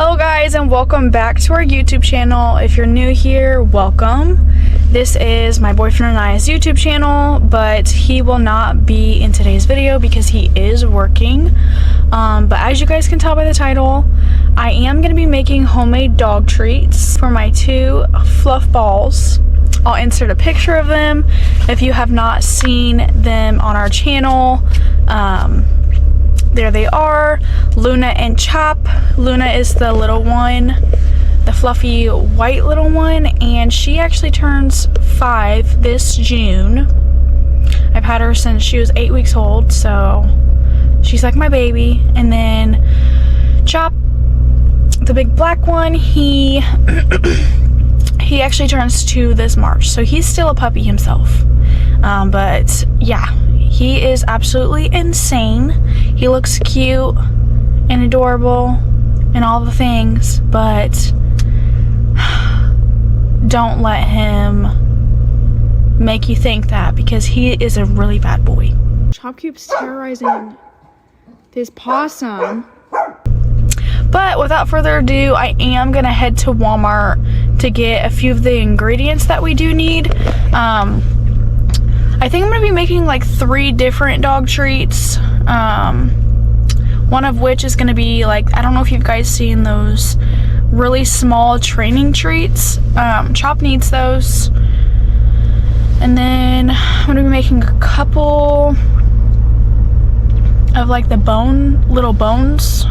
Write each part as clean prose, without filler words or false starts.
Hello guys, and welcome back to our YouTube channel. If you're new here, welcome. This is my boyfriend and I's YouTube channel, but he will not be in today's video because he is working. But as you guys can tell by the title, I am going to be making homemade dog treats for my two fluff balls. I'll insert a picture of them if you have not seen them on our channel. There they are, Luna and Chop. Luna is the little one, the fluffy white little one, and she actually turns 5 this June. I've had her since she was 8 weeks old, so she's like my baby. And then Chop, the big black one, he actually turns 2 this March, so he's still a puppy himself. But yeah, he is absolutely insane. He looks cute and adorable and all the things, but don't let him make you think that, because he is a really bad boy. Chop keeps terrorizing this possum. But without further ado, I am gonna head to Walmart to get a few of the ingredients that we do need. I think I'm gonna be making like 3 different dog treats. One of which is gonna be like, I don't know if you've guys seen those really small training treats. Chop needs those. And then I'm gonna be making a couple of like the little bones.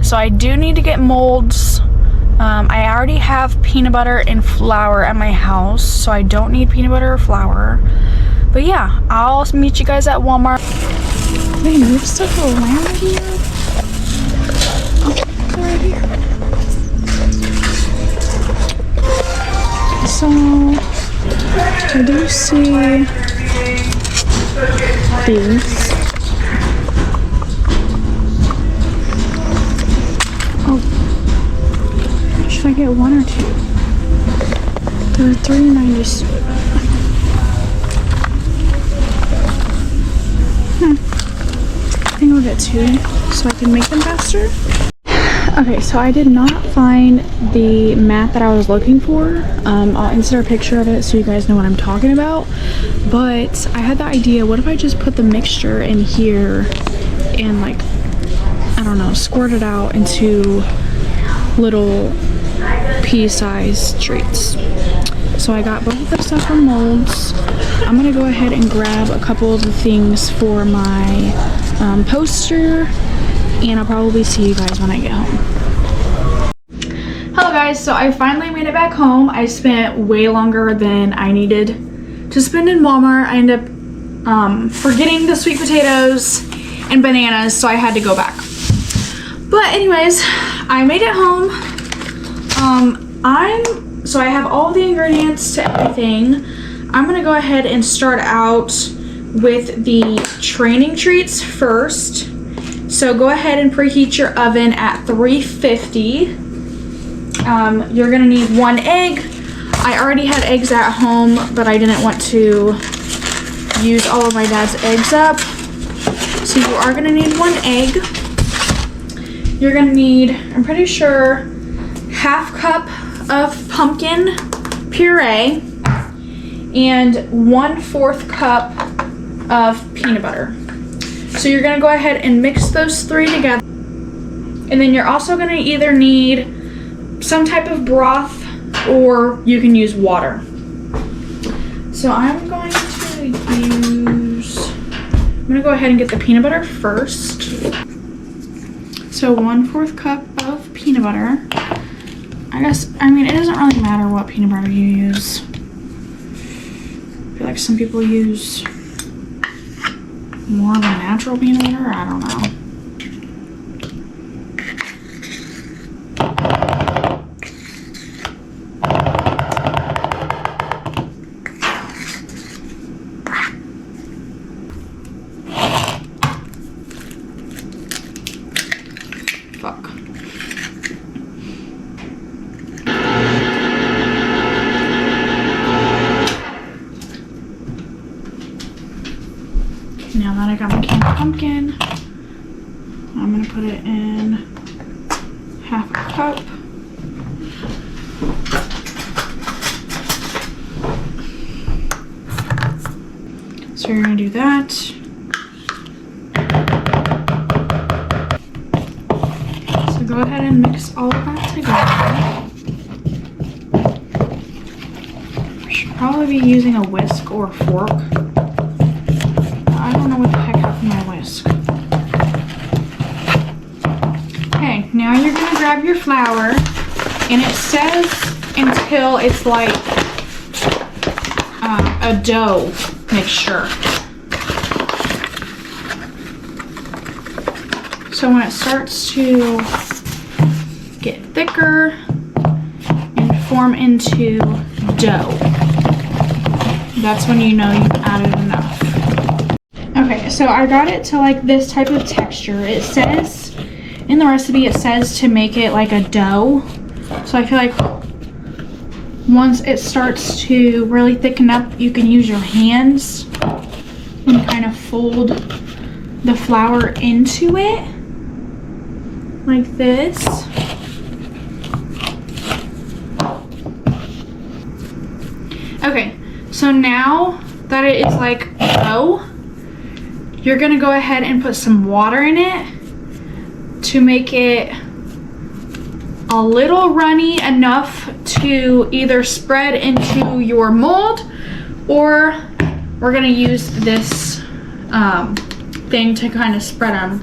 So I do need to get molds. I already have peanut butter and flour at my house, so I don't need peanut butter or flour. But yeah, I'll meet you guys at Walmart. They move stuff around here. Oh, they're right here. So I do see these. Should I get 1 or 2? They're $3.97. I think I'll get 2 so I can make them faster. Okay, so I did not find the mat that I was looking for. I'll insert a picture of it so you guys know what I'm talking about. But I had the idea, what if I just put the mixture in here and like, I don't know, squirt it out into little pea-sized treats. So I got both of the stuff from molds. I'm gonna go ahead and grab a couple of the things for my poster, and I'll probably see you guys when I get home. Hello guys, so I finally made it back home. I spent way longer than I needed to spend in Walmart. I ended up forgetting the sweet potatoes and bananas, so I had to go back. But anyways, I made it home. So I have all the ingredients to everything. I'm gonna go ahead and start out with the training treats first. So go ahead and preheat your oven at 350. You're gonna need 1 egg. I already had eggs at home, but I didn't want to use all of my dad's eggs up. So you are gonna need 1 egg. You're gonna need, I'm pretty sure, 1/2 cup of pumpkin puree and 1/4 cup of peanut butter. So you're gonna go ahead and mix those 3 together. And then you're also gonna either need some type of broth or you can use water. So I'm gonna go ahead and get the peanut butter first. So 1/4 cup of peanut butter. I mean, it doesn't really matter what peanut butter you use. I feel like some people use more of a natural peanut butter. I don't know. Fuck. Now that I got my canned pumpkin, I'm gonna put it in cup. So you're gonna do that. So go ahead and mix all of that together. Should probably be using a whisk or a fork. I don't know what the heck happened to my whisk. Okay, now you're gonna grab your flour, and it says until it's like a dough mixture. So when it starts to get thicker and form into dough, that's when you know you've added enough. Okay, so I got it to like this type of texture. It says in the recipe, it says to make it like a dough. So I feel like once it starts to really thicken up, you can use your hands and kind of fold the flour into it like this. Okay, so now that it is like dough, you're gonna go ahead and put some water in it to make it a little runny enough to either spread into your mold, or we're gonna use this thing to kind of spread them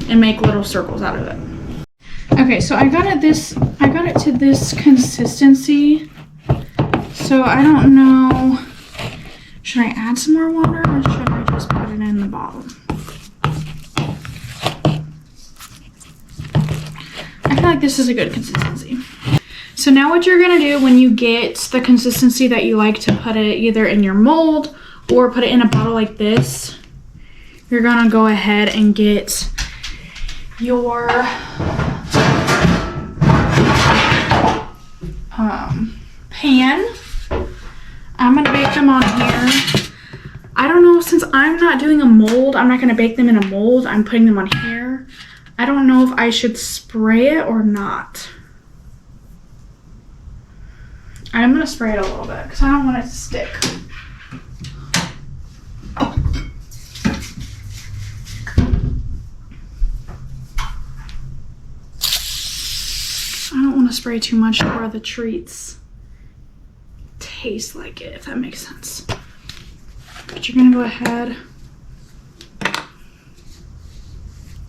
and make little circles out of it. Okay, so I got it to this consistency. So I don't know, should I add some more water or should I just put it in the bottom? I feel like this is a good consistency. So now what you're gonna do when you get the consistency that you like to put it either in your mold or put it in a bottle like this, you're gonna go ahead and get your pan. I'm gonna bake them on here. I don't know, since I'm not doing a mold, I'm not gonna bake them in a mold. I'm putting them on here. I don't know if I should spray it or not. I'm gonna spray it a little bit because I don't want it to stick. I don't want to spray too much to where the treats taste like it, if that makes sense. But you're gonna go ahead,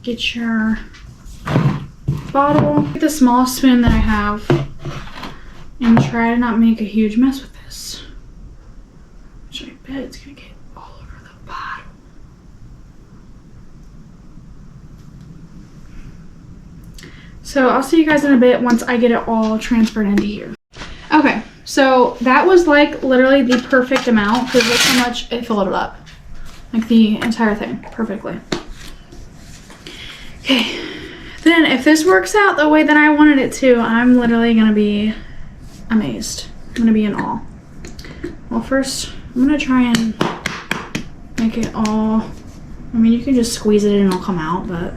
get your bottle, get the small spoon that I have, and try to not make a huge mess with this. Which I bet it's gonna get all over the bottom. So I'll see you guys in a bit once I get it all transferred into here. Okay, so that was like literally the perfect amount because look how much it filled it up. Like the entire thing, perfectly. Okay, then if this works out the way that I wanted it to, I'm literally gonna be amazed. I'm gonna be in awe. Well, first, I'm gonna try and make it all, I mean, you can just squeeze it and it'll come out, but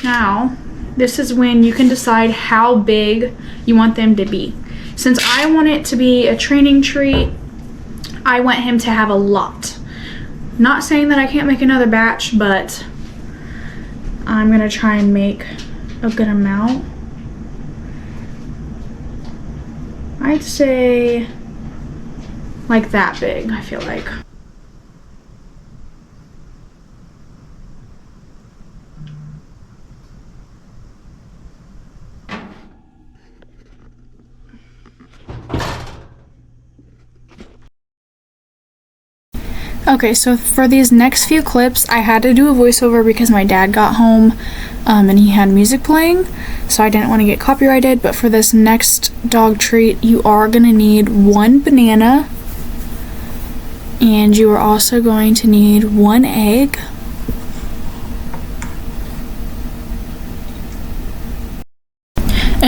now, this is when you can decide how big you want them to be. Since I want it to be a training treat, I want him to have a lot. Not saying that I can't make another batch, but I'm gonna try and make a good amount. I'd say like that big, I feel like. Okay, so for these next few clips, I had to do a voiceover because my dad got home and he had music playing, so I didn't want to get copyrighted. But for this next dog treat, you are going to need 1 banana, and you are also going to need 1 egg,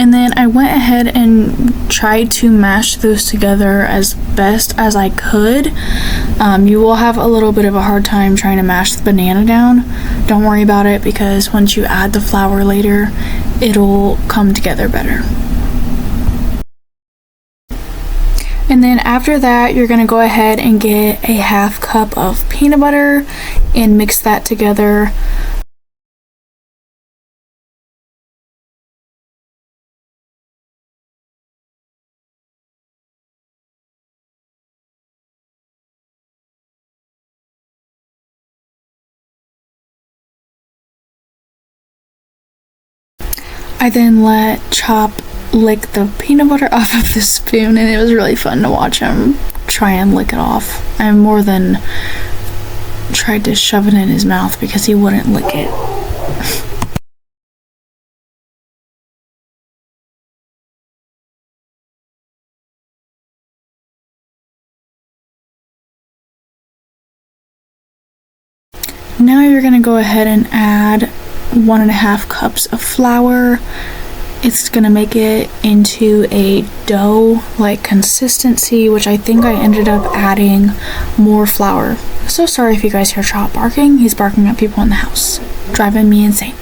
And then I went ahead and tried to mash those together as best as I could. You will have a little bit of a hard time trying to mash the banana down. Don't worry about it, because once you add the flour later, it'll come together better. And then after that, you're gonna go ahead and get a 1/2 cup of peanut butter and mix that together. I then let Chop lick the peanut butter off of the spoon, and it was really fun to watch him try and lick it off. I more than tried to shove it in his mouth because he wouldn't lick it. Now you're gonna go ahead and add 1.5 cups of flour. It's gonna make it into a dough-like consistency, which I think I ended up adding more flour. So sorry if you guys hear Chop barking. He's barking at people in the house, driving me insane.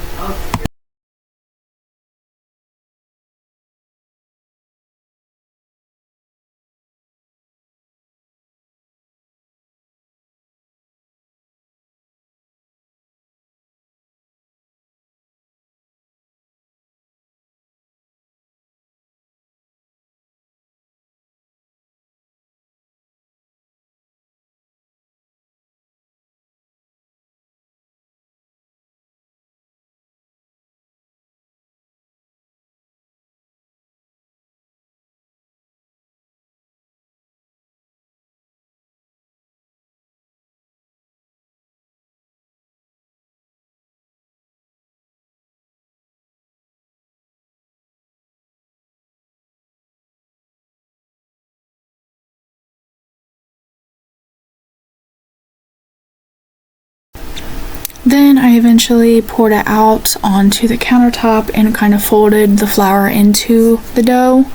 Then I eventually poured it out onto the countertop and kind of folded the flour into the dough,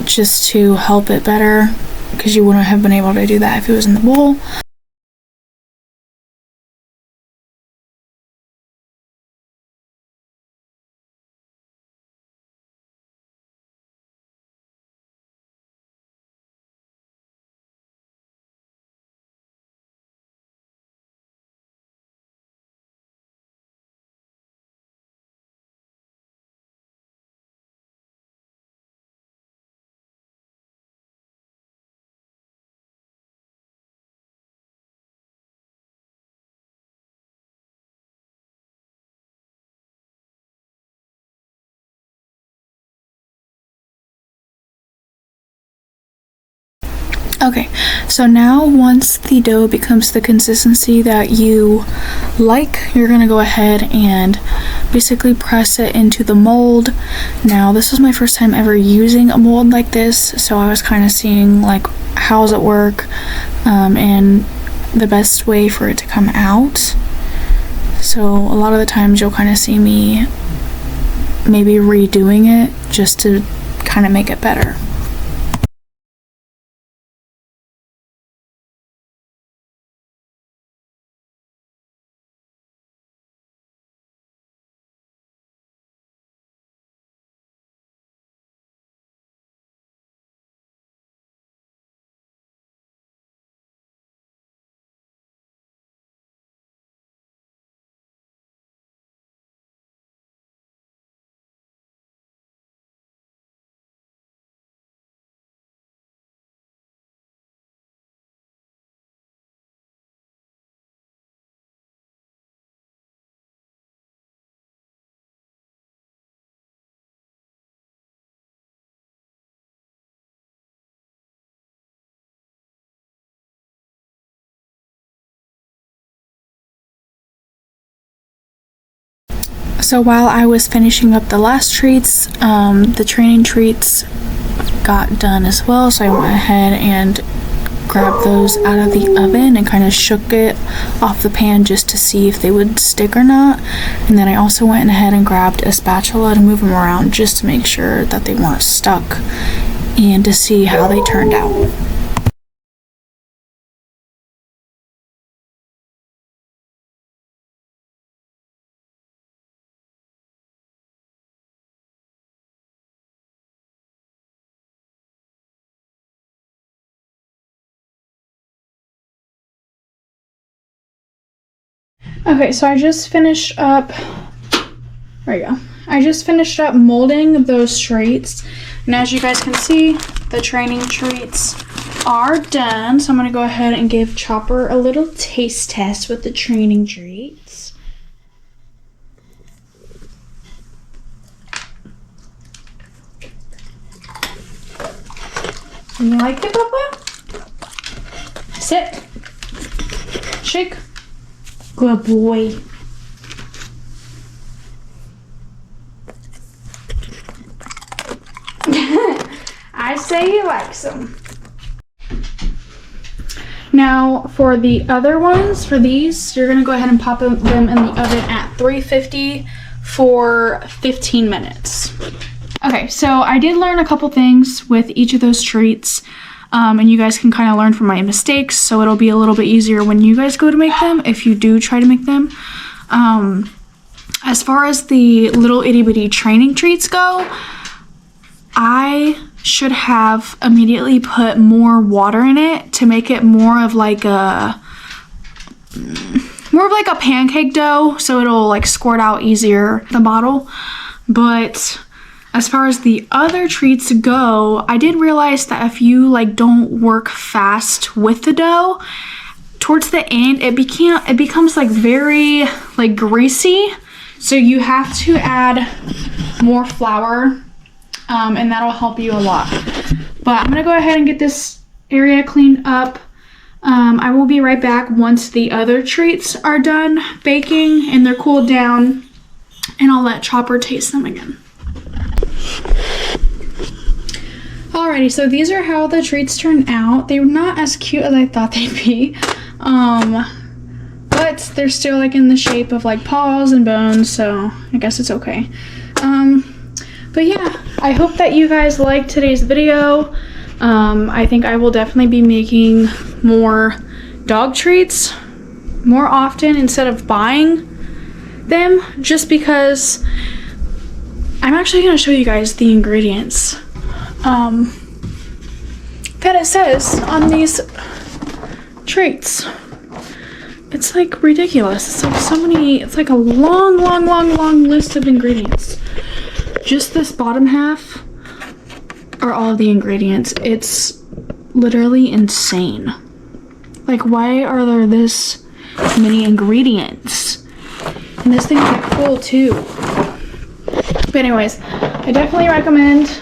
just to help it better, because you wouldn't have been able to do that if it was in the bowl. Okay, so now once the dough becomes the consistency that you like, you're gonna go ahead and basically press it into the mold. Now, this was my first time ever using a mold like this, so I was kind of seeing like how does it work, and the best way for it to come out. So a lot of the times you'll kind of see me maybe redoing it just to kind of make it better. So while I was finishing up the last treats, the training treats got done as well, so I went ahead and grabbed those out of the oven and kind of shook it off the pan just to see if they would stick or not. And then I also went ahead and grabbed a spatula to move them around just to make sure that they weren't stuck and to see how they turned out. Okay, so I just finished up, there you go. I just finished up molding those treats. And as you guys can see, the training treats are done. So I'm gonna go ahead and give Chopper a little taste test with the training treats. You like it, Papa? Sit. Shake. Good boy. I say he likes them. Now for the other ones, for these, you're gonna go ahead and pop them in the oven at 350 for 15 minutes. Okay, so I did learn a couple things with each of those treats. And you guys can kind of learn from my mistakes, so it'll be a little bit easier when you guys go to make them, if you do try to make them. As far as the little itty bitty training treats go, I should have immediately put more water in it to make it more of like a pancake dough, so it'll like squirt out easier the bottle. But as far as the other treats go, I did realize that if you like don't work fast with the dough, towards the end it becomes like very like greasy. So you have to add more flour, and that'll help you a lot. But I'm gonna go ahead and get this area cleaned up. I will be right back once the other treats are done baking and they're cooled down, and I'll let Chopper taste them again. Alrighty, so these are how the treats turned out. They were not as cute as I thought they'd be, but they're still like in the shape of like paws and bones, so I guess it's okay. But yeah, I hope that you guys liked today's video. I think I will definitely be making more dog treats more often instead of buying them, just because I'm actually going to show you guys the ingredients that it says on these treats. It's like ridiculous. It's like so many, it's like a long list of ingredients. Just this bottom half are all the ingredients. It's literally insane. Like, why are there this many ingredients? And this thing's like full too. But anyways, I definitely recommend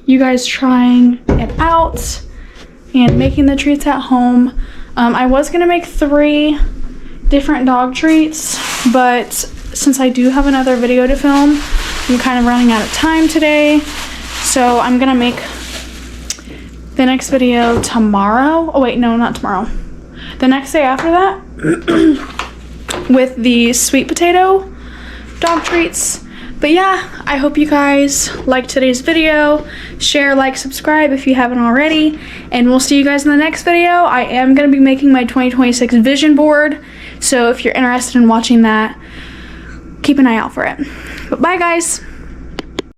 you guys trying it out and making the treats at home. I was gonna make 3 different dog treats, but since I do have another video to film, I'm kind of running out of time today. So I'm gonna make the next video tomorrow. Oh wait, no, not tomorrow. The next day after that with the sweet potato dog treats. But yeah, I hope you guys liked today's video. Share, like, subscribe if you haven't already. And we'll see you guys in the next video. I am going to be making my 2026 vision board. So if you're interested in watching that, keep an eye out for it. But bye, guys.